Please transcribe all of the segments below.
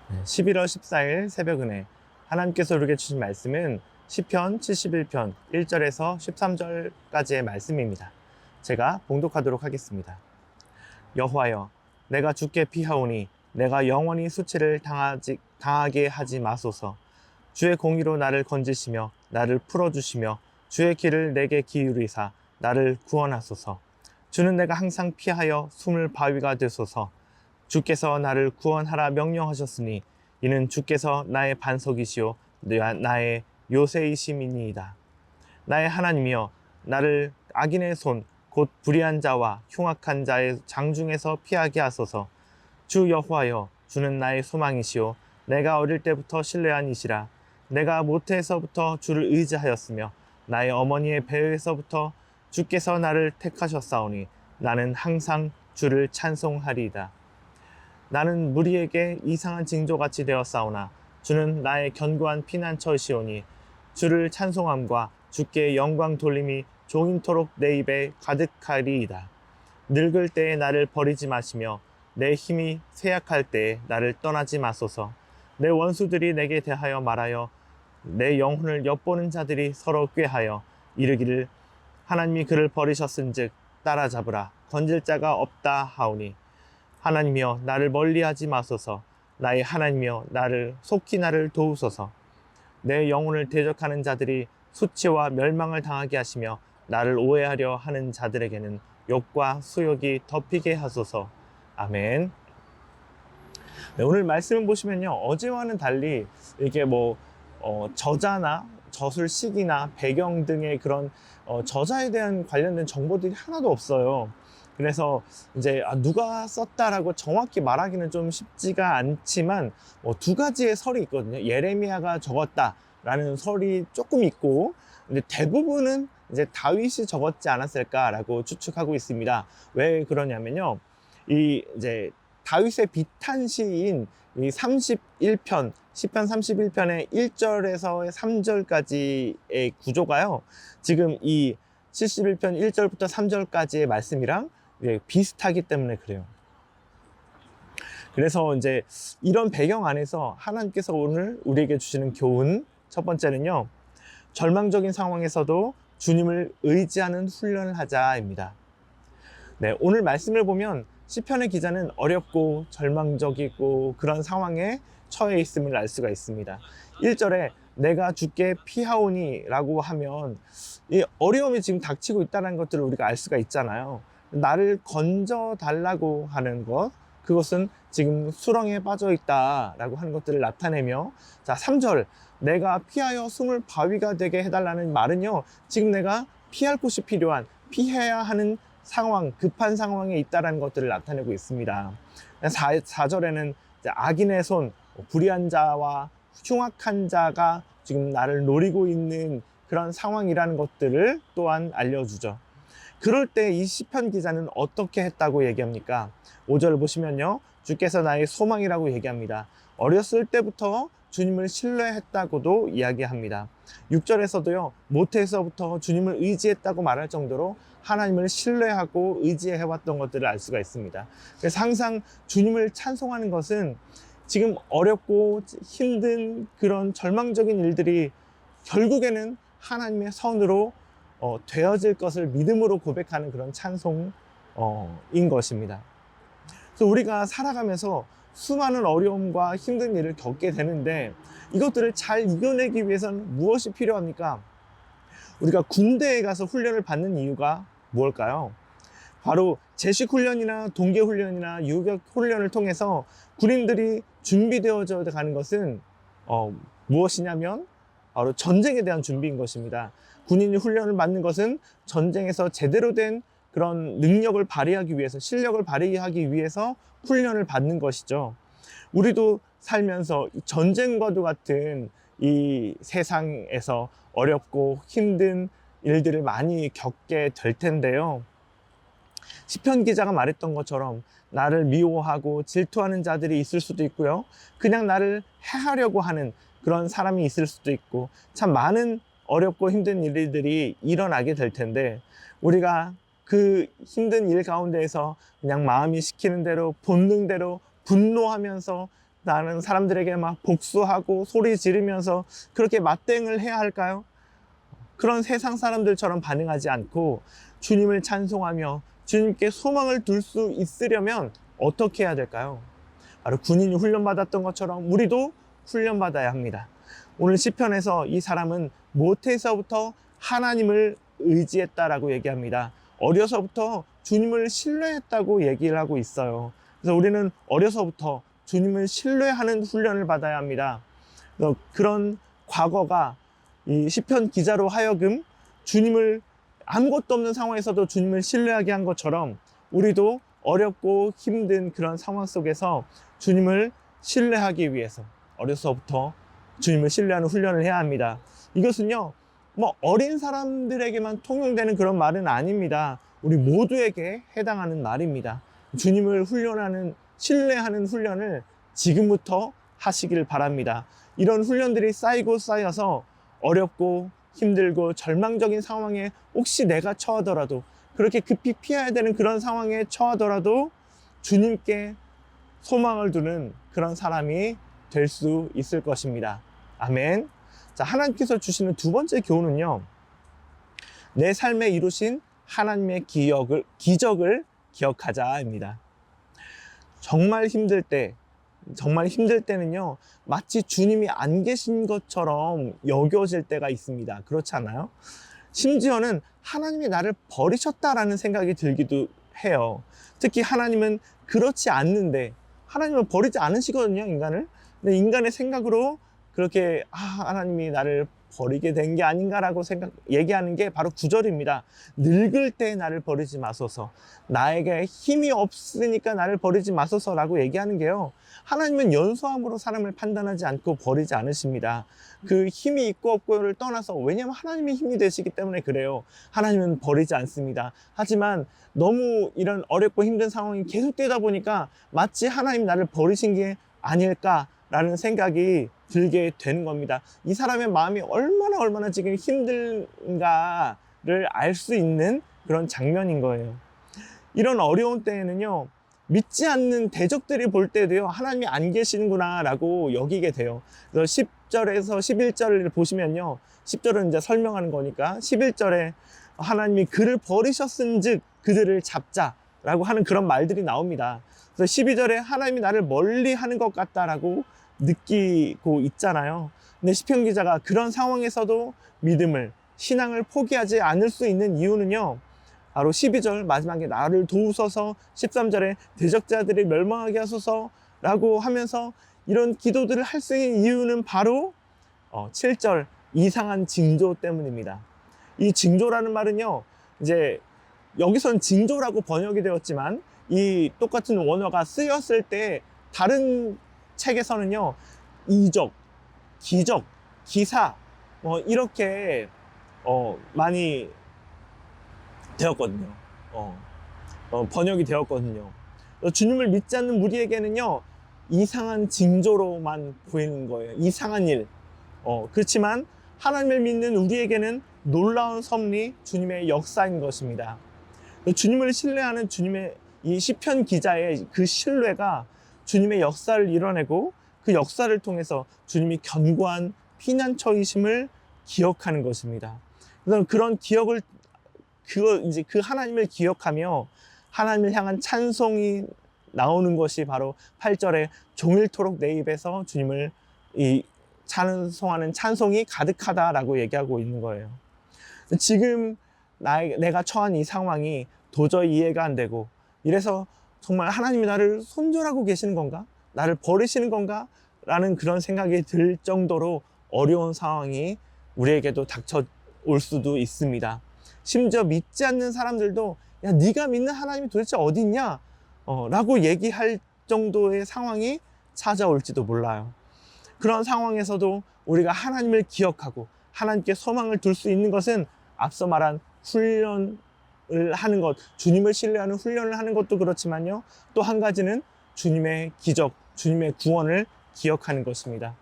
11월 14일 새벽 은혜, 하나님께서 우리에게 주신 말씀은 시편 71편 1절에서 13절까지의 말씀입니다. 제가 봉독하도록 하겠습니다. 여호와여, 내가 주께 피하오니 내가 영원히 수치를 당하게 하지 마소서. 주의 공의로 나를 건지시며 나를 풀어주시며 주의 길을 내게 기울이사 나를 구원하소서. 주는 내가 항상 피하여 숨을 바위가 되소서. 주께서 나를 구원하라 명령하셨으니 이는 주께서 나의 반석이시요 나의 요새이심이니이다. 나의 하나님이여, 나를 악인의 손 곧 불의한 자와 흉악한 자의 장중에서 피하게 하소서. 주 여호와여, 주는 나의 소망이시요 내가 어릴 때부터 신뢰한 이시라. 내가 모태에서부터 주를 의지하였으며 나의 어머니의 배에서부터 주께서 나를 택하셨사오니 나는 항상 주를 찬송하리이다. 나는 무리에게 이상한 징조같이 되었사오나 주는 나의 견고한 피난처시오니 주를 찬송함과 주께 영광 돌림이 종인토록 내 입에 가득하리이다. 늙을 때에 나를 버리지 마시며 내 힘이 쇠약할 때에 나를 떠나지 마소서. 내 원수들이 내게 대하여 말하여 내 영혼을 엿보는 자들이 서로 꾀하여 이르기를 하나님이 그를 버리셨은즉 따라잡으라, 건질 자가 없다 하오니 하나님이여, 나를 멀리하지 마소서. 나의 하나님이여, 속히 나를 도우소서. 내 영혼을 대적하는 자들이 수치와 멸망을 당하게 하시며 나를 오해하려 하는 자들에게는 욕과 수욕이 덮이게 하소서. 아멘. 네, 오늘 말씀을 보시면요, 어제와는 달리 이게 저자나 저술식이나 배경 등의 그런 저자에 대한 관련된 정보들이 하나도 없어요. 그래서 이제 누가 썼다라고 정확히 말하기는 좀 쉽지가 않지만 두 가지의 설이 있거든요. 예레미야가 적었다라는 설이 조금 있고, 근데 대부분은 이제 다윗이 적었지 않았을까라고 추측하고 있습니다. 왜 그러냐면요, 이제 다윗의 비탄시인 이 31편, 시편 31편의 1절에서 3절까지의 구조가요, 지금 이 71편 1절부터 3절까지의 말씀이랑 비슷하기 때문에 그래요. 그래서 이제 이런 배경 안에서 하나님께서 오늘 우리에게 주시는 교훈, 첫 번째는요, 절망적인 상황에서도 주님을 의지하는 훈련을 하자입니다. 네, 오늘 말씀을 보면 시편의 기자는 어렵고 절망적이고 그런 상황에 처해 있음을 알 수가 있습니다. 1절에 내가 주께 피하오니 라고 하면 이 어려움이 지금 닥치고 있다는 것들을 우리가 알 수가 있잖아요. 나를 건져 달라고 하는 것, 그것은 지금 수렁에 빠져 있다라고 하는 것들을 나타내며, 자, 3절 내가 피하여 숨을 바위가 되게 해달라는 말은요, 지금 내가 피할 곳이 필요한, 피해야 하는 상황, 급한 상황에 있다는 것들을 나타내고 있습니다. 4절에는 악인의 손, 불의한 자와 흉악한 자가 지금 나를 노리고 있는 그런 상황이라는 것들을 또한 알려주죠. 그럴 때 이 시편 기자는 어떻게 했다고 얘기합니까? 5절을 보시면요, 주께서 나의 소망이라고 얘기합니다. 어렸을 때부터 주님을 신뢰했다고도 이야기합니다. 6절에서도요, 모태에서부터 주님을 의지했다고 말할 정도로 하나님을 신뢰하고 의지해왔던 것들을 알 수가 있습니다. 그래서 항상 주님을 찬송하는 것은 지금 어렵고 힘든 그런 절망적인 일들이 결국에는 하나님의 선으로 되어질 것을 믿음으로 고백하는 그런 찬송인 것입니다. 그래서 우리가 살아가면서 수많은 어려움과 힘든 일을 겪게 되는데, 이것들을 잘 이겨내기 위해서는 무엇이 필요합니까? 우리가 군대에 가서 훈련을 받는 이유가 무엇일까요? 바로 제식 훈련이나 동계 훈련이나 유격 훈련을 통해서 군인들이 준비되어져 가는 것은 무엇이냐면 바로 전쟁에 대한 준비인 것입니다. 군인이 훈련을 받는 것은 전쟁에서 제대로 된 그런 능력을 발휘하기 위해서, 실력을 발휘하기 위해서 훈련을 받는 것이죠. 우리도 살면서 전쟁과도 같은 이 세상에서 어렵고 힘든 일들을 많이 겪게 될 텐데요, 시편 기자가 말했던 것처럼 나를 미워하고 질투하는 자들이 있을 수도 있고요, 그냥 나를 해하려고 하는 그런 사람이 있을 수도 있고, 참 많은 어렵고 힘든 일들이 일어나게 될 텐데, 우리가 그 힘든 일 가운데에서 그냥 마음이 시키는 대로 본능대로 분노하면서 나는 사람들에게 막 복수하고 소리 지르면서 그렇게 맞대응을 해야 할까요? 그런 세상 사람들처럼 반응하지 않고 주님을 찬송하며 주님께 소망을 둘 수 있으려면 어떻게 해야 될까요? 바로 군인이 훈련받았던 것처럼 우리도 훈련받아야 합니다. 오늘 시편에서 이 사람은 모태에서부터 하나님을 의지했다라고 얘기합니다. 어려서부터 주님을 신뢰했다고 얘기를 하고 있어요. 그래서 우리는 어려서부터 주님을 신뢰하는 훈련을 받아야 합니다. 그런 과거가 이 시편 기자로 하여금 주님을 아무것도 없는 상황에서도 주님을 신뢰하게 한 것처럼 우리도 어렵고 힘든 그런 상황 속에서 주님을 신뢰하기 위해서 어려서부터 주님을 신뢰하는 훈련을 해야 합니다. 이것은요, 뭐 어린 사람들에게만 통용되는 그런 말은 아닙니다. 우리 모두에게 해당하는 말입니다. 주님을 훈련하는, 신뢰하는 훈련을 지금부터 하시길 바랍니다. 이런 훈련들이 쌓이고 쌓여서 어렵고 힘들고 절망적인 상황에 혹시 내가 처하더라도, 그렇게 급히 피해야 되는 그런 상황에 처하더라도 주님께 소망을 두는 그런 사람이 될 수 있을 것입니다. 아멘. 자, 하나님께서 주시는 두 번째 교훈은요, 내 삶에 이루신 하나님의 기적을 기억하자입니다. 정말 힘들 때는요, 마치 주님이 안 계신 것처럼 여겨질 때가 있습니다. 그렇지 않아요? 심지어는 하나님이 나를 버리셨다라는 생각이 들기도 해요. 특히 하나님은 그렇지 않는데, 하나님은 버리지 않으시거든요, 인간을. 근데 인간의 생각으로 그렇게 하나님이 나를 버리게 된 게 아닌가라고 얘기하는 게 바로 9절입니다. 늙을 때 나를 버리지 마소서. 나에게 힘이 없으니까 나를 버리지 마소서라고 얘기하는 게요, 하나님은 연소함으로 사람을 판단하지 않고 버리지 않으십니다. 그 힘이 있고 없고를 떠나서, 왜냐하면 하나님이 힘이 되시기 때문에 그래요. 하나님은 버리지 않습니다. 하지만 너무 이런 어렵고 힘든 상황이 계속되다 보니까 마치 하나님 나를 버리신 게 아닐까라는 생각이 들게 되는 겁니다. 이 사람의 마음이 얼마나 지금 힘든가를 알 수 있는 그런 장면인 거예요. 이런 어려운 때에는요, 믿지 않는 대적들이 볼 때도요, 하나님이 안 계시는구나 라고 여기게 돼요. 그래서 10절에서 11절을 보시면요, 10절은 이제 설명하는 거니까 11절에 하나님이 그를 버리셨은즉 그들을 잡자라고 하는 그런 말들이 나옵니다. 그래서 12절에 하나님이 나를 멀리 하는 것 같다라고 느끼고 있잖아요. 근데 시편 기자가 그런 상황에서도 믿음을, 신앙을 포기하지 않을 수 있는 이유는요, 바로 12절 마지막에 나를 도우소서, 13절에 대적자들이 멸망하게 하소서라고 하면서 이런 기도들을 할 수 있는 이유는 바로 7절 이상한 징조 때문입니다. 이 징조라는 말은요, 이제 여기서는 징조라고 번역이 되었지만 이 똑같은 원어가 쓰였을 때 다른 책에서는요, 이적, 기적, 기사 이렇게 많이 되었거든요. 번역이 되었거든요. 주님을 믿지 않는 우리에게는요, 이상한 징조로만 보이는 거예요. 이상한 일. 그렇지만 하나님을 믿는 우리에게는 놀라운 섭리, 주님의 역사인 것입니다. 주님을 신뢰하는 주님의 이 시편 기자의 그 신뢰가 주님의 역사를 이뤄내고 그 역사를 통해서 주님이 견고한 피난처이심을 기억하는 것입니다. 그래서 그런 기억을, 그 하나님을 기억하며 하나님을 향한 찬송이 나오는 것이 바로 8절에 종일토록 내 입에서 주님을 찬송하는 찬송이 가득하다라고 얘기하고 있는 거예요. 지금 내가 처한 이 상황이 도저히 이해가 안 되고, 이래서 정말 하나님이 나를 손절하고 계시는 건가? 나를 버리시는 건가? 라는 그런 생각이 들 정도로 어려운 상황이 우리에게도 닥쳐올 수도 있습니다. 심지어 믿지 않는 사람들도 야, 네가 믿는 하나님이 도대체 어디 있냐? 라고 얘기할 정도의 상황이 찾아올지도 몰라요. 그런 상황에서도 우리가 하나님을 기억하고 하나님께 소망을 둘 수 있는 것은 앞서 말한 훈련을 하는 것, 주님을 신뢰하는 훈련을 하는 것도 그렇지만요, 또 한 가지는 주님의 기적, 주님의 구원을 기억하는 것입니다.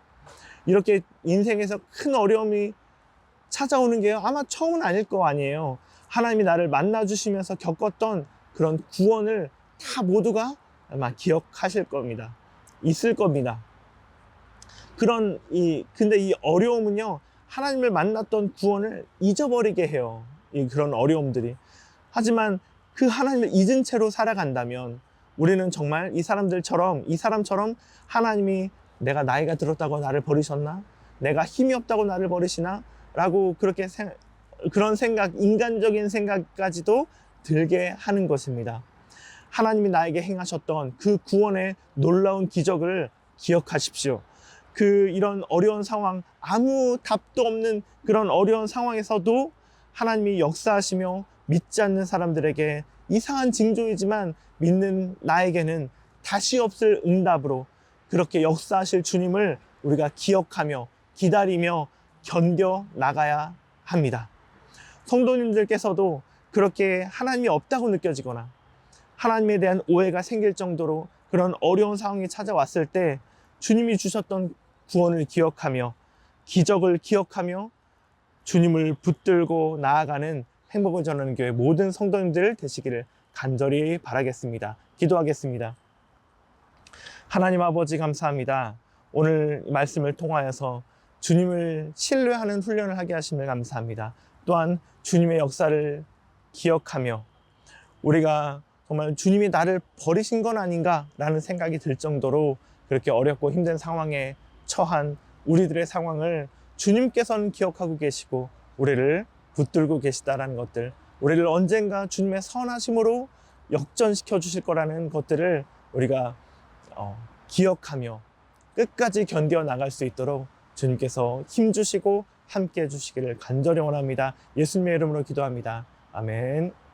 이렇게 인생에서 큰 어려움이 찾아오는 게 아마 처음은 아닐 거 아니에요. 하나님이 나를 만나주시면서 겪었던 그런 구원을 다 모두가 아마 기억하실 겁니다. 있을 겁니다. 근데 이 어려움은요, 하나님을 만났던 구원을 잊어버리게 해요. 그런 어려움들이. 하지만 그 하나님을 잊은 채로 살아간다면 우리는 정말 이 사람처럼 하나님이 내가 나이가 들었다고 나를 버리셨나? 내가 힘이 없다고 나를 버리시나? 라고 그런 생각, 인간적인 생각까지도 들게 하는 것입니다. 하나님이 나에게 행하셨던 그 구원의 놀라운 기적을 기억하십시오. 이런 어려운 상황, 아무 답도 없는 그런 어려운 상황에서도 하나님이 역사하시며 믿지 않는 사람들에게 이상한 징조이지만 믿는 나에게는 다시 없을 응답으로 그렇게 역사하실 주님을 우리가 기억하며 기다리며 견뎌 나가야 합니다. 성도님들께서도 그렇게 하나님이 없다고 느껴지거나 하나님에 대한 오해가 생길 정도로 그런 어려운 상황이 찾아왔을 때 주님이 주셨던 구원을 기억하며 기적을 기억하며 주님을 붙들고 나아가는 행복을 전하는 교회 모든 성도님들 되시기를 간절히 바라겠습니다. 기도하겠습니다. 하나님 아버지 감사합니다. 오늘 말씀을 통하여서 주님을 신뢰하는 훈련을 하게 하심을 감사합니다. 또한 주님의 역사를 기억하며 우리가 정말 주님이 나를 버리신 건 아닌가 라는 생각이 들 정도로 그렇게 어렵고 힘든 상황에 처한 우리들의 상황을 주님께서는 기억하고 계시고 우리를 붙들고 계시다라는 것들, 우리를 언젠가 주님의 선하심으로 역전시켜 주실 거라는 것들을 우리가 기억하며 끝까지 견뎌 나갈 수 있도록 주님께서 힘주시고 함께 해주시기를 간절히 원합니다. 예수님의 이름으로 기도합니다. 아멘.